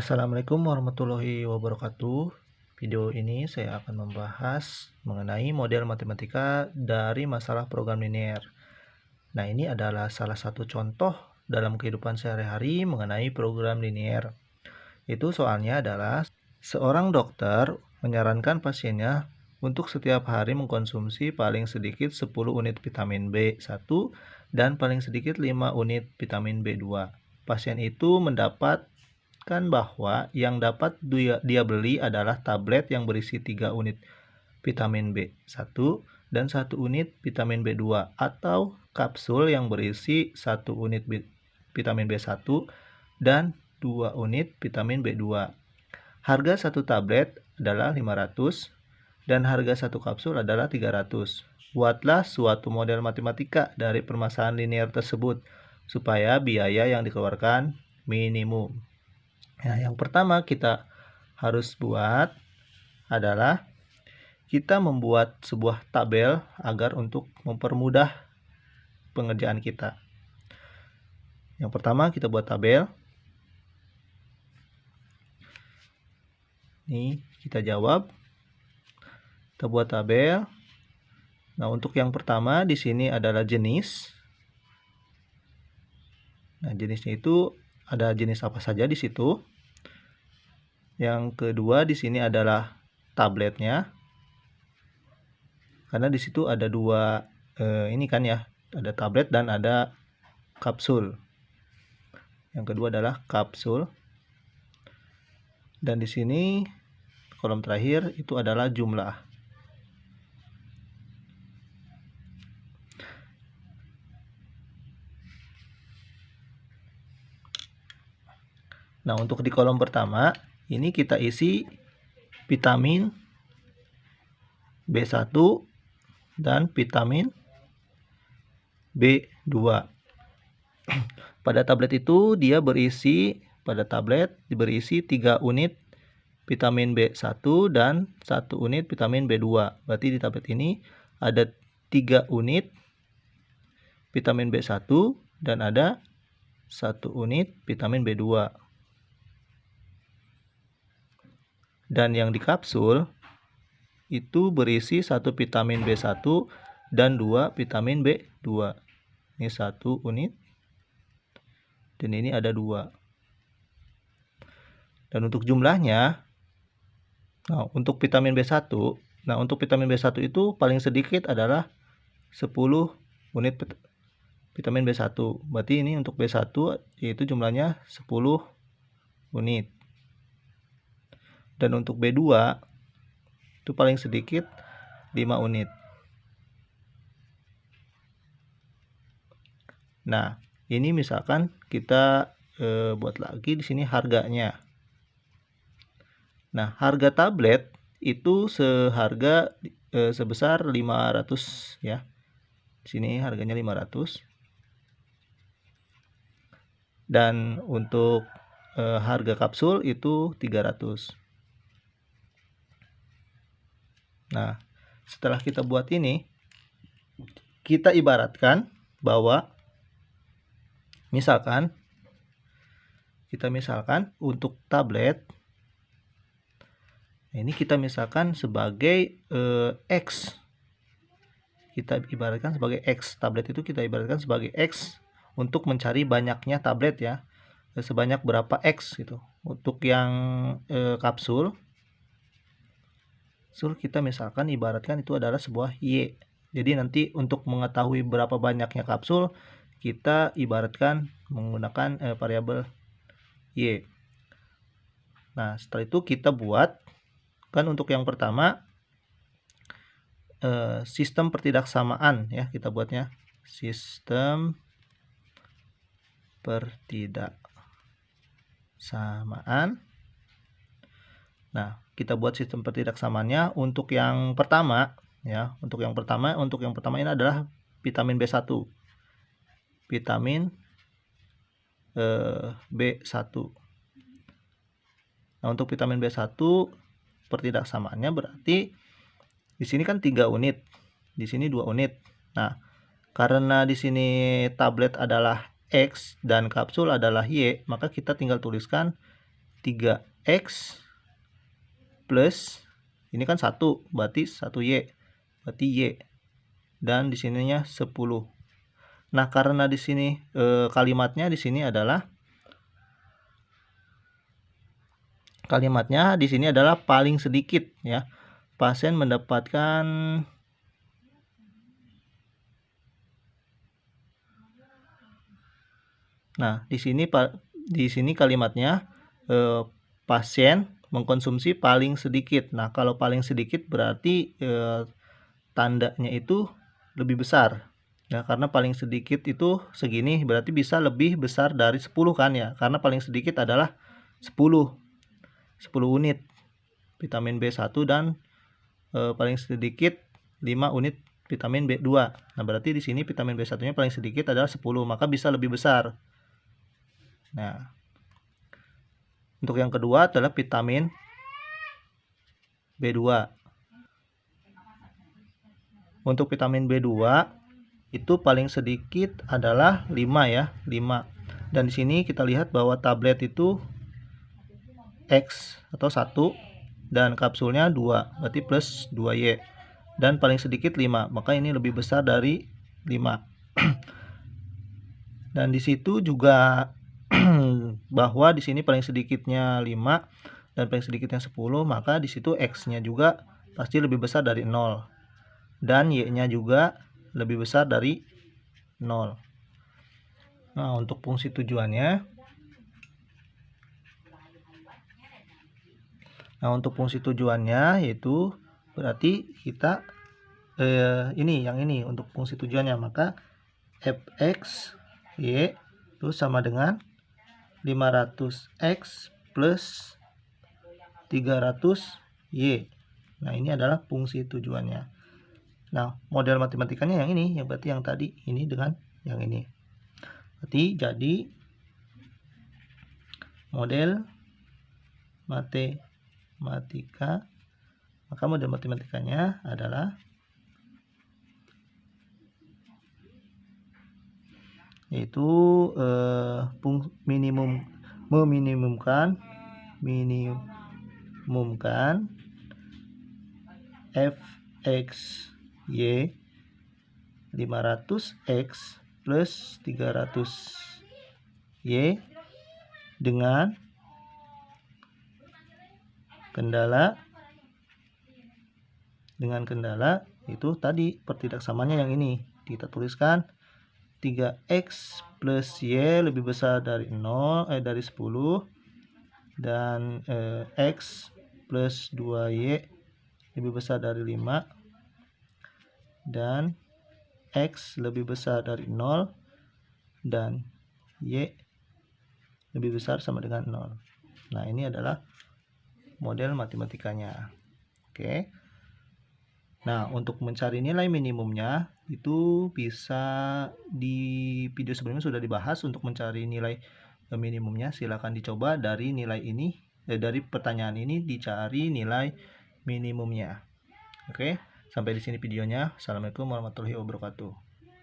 Assalamualaikum warahmatullahi wabarakatuh. Video ini saya akan membahas mengenai model matematika dari masalah program linear. Nah, ini adalah salah satu contoh dalam kehidupan sehari-hari mengenai program linear. Itu soalnya adalah seorang dokter menyarankan pasiennya untuk setiap hari mengkonsumsi paling sedikit 10 unit vitamin B1 dan paling sedikit 5 unit vitamin B2. Pasien itu mendapat bahwa yang dapat dia beli adalah tablet yang berisi 3 unit vitamin B1 dan 1 unit vitamin B2 atau kapsul yang berisi 1 unit vitamin B1 dan 2 unit vitamin B2. Harga satu tablet adalah 500 dan harga satu kapsul adalah 300. Buatlah suatu model matematika dari permasalahan linear tersebut supaya biaya yang dikeluarkan minimum. Nah, yang pertama kita harus buat adalah kita membuat sebuah tabel agar untuk mempermudah pengerjaan kita. Yang pertama kita buat tabel. Ini kita jawab. Kita buat tabel. Nah, untuk yang pertama di sini adalah jenis. Nah, jenisnya itu ada jenis apa saja di situ. Yang kedua di sini adalah tabletnya. Karena di situ ada dua ini kan ya, ada tablet dan ada kapsul. Yang kedua adalah kapsul. Dan di sini kolom terakhir itu adalah jumlah. Nah, untuk di kolom pertama ini kita isi vitamin B1 dan vitamin B2. Pada tablet itu dia berisi, pada tablet berisi 3 unit vitamin B1 dan 1 unit vitamin B2. Berarti di tablet ini ada 3 unit vitamin B1 dan ada 1 unit vitamin B2. Dan yang di kapsul itu berisi 1 vitamin B1 dan 2 vitamin B2. Ini 1 unit dan ini ada 2. Dan untuk jumlahnya, nah untuk vitamin B1, untuk vitamin B1 itu paling sedikit adalah 10 unit vitamin B1. Berarti ini untuk B1 yaitu jumlahnya 10 unit. Dan untuk B2 itu paling sedikit 5 unit. Nah, ini misalkan kita buat lagi di sini harganya. Nah, harga tablet itu seharga sebesar 500 ya. Di sini harganya 500. Dan untuk harga kapsul itu 300. Nah, setelah kita buat ini, kita ibaratkan bahwa misalkan untuk tablet ini kita misalkan sebagai X. Kita ibaratkan sebagai X. Tablet itu kita ibaratkan sebagai X untuk mencari banyaknya tablet ya. Sebanyak berapa X gitu. Untuk yang kapsul kita misalkan ibaratkan itu adalah sebuah Y. Jadi nanti untuk mengetahui berapa banyaknya kapsul, kita ibaratkan menggunakan variabel Y. Nah, setelah itu kita buat, kan untuk yang pertama sistem pertidaksamaan ya, kita buatnya sistem pertidaksamaan. Nah, kita buat sistem pertidaksamaannya untuk yang pertama ya. Untuk yang pertama ini adalah vitamin B1. Vitamin B1. Nah, untuk vitamin B1 pertidaksamaannya berarti di sini kan 3 unit. Di sini 2 unit. Nah, karena di sini tablet adalah X dan kapsul adalah Y, maka kita tinggal tuliskan 3x plus ini kan 1, berarti 1y, berarti y. Dan di sininya 10. Nah, karena di sini kalimatnya di sini adalah paling sedikit ya. Pasien mendapatkan di sini kalimatnya pasien mengkonsumsi paling sedikit. Nah, kalau paling sedikit berarti tandanya itu lebih besar. Ya, karena paling sedikit itu segini, berarti bisa lebih besar dari 10 kan ya. Karena paling sedikit adalah 10 unit vitamin B1 dan paling sedikit 5 unit vitamin B2. Nah, berarti di sini vitamin B1-nya paling sedikit adalah 10, maka bisa lebih besar. Nah, untuk yang kedua adalah vitamin B2. Untuk vitamin B2 itu paling sedikit adalah 5 ya, 5. Dan di sini kita lihat bahwa tablet itu X atau 1 dan kapsulnya 2, berarti plus 2Y. Dan paling sedikit 5, maka ini lebih besar dari 5. Dan di situ juga bahwa di sini paling sedikitnya 5 dan paling sedikitnya 10, maka di situ X-nya juga pasti lebih besar dari 0. Dan Y-nya juga lebih besar dari 0. Nah, untuk fungsi tujuannya yaitu berarti kita yang ini untuk fungsi tujuannya, maka fx y itu sama dengan 500x plus 300y. Nah, ini adalah fungsi tujuannya. Nah, model matematikanya yang ini, berarti yang tadi ini dengan yang ini. Berarti jadi model matematika, maka model matematikanya adalah yaitu meminimumkan fx y 500x plus 300y dengan kendala itu tadi pertidaksamanya yang ini kita tuliskan 3x plus y lebih besar dari 10 dan x plus 2y lebih besar dari 5 dan x lebih besar dari 0 dan y lebih besar sama dengan 0. Nah, ini adalah model matematikanya. Oke. Nah, untuk mencari nilai minimumnya itu bisa di video sebelumnya sudah dibahas. Untuk mencari nilai minimumnya silakan dicoba dari nilai ini, dari pertanyaan ini dicari nilai minimumnya. Oke, sampai di sini videonya. Assalamualaikum warahmatullahi wabarakatuh.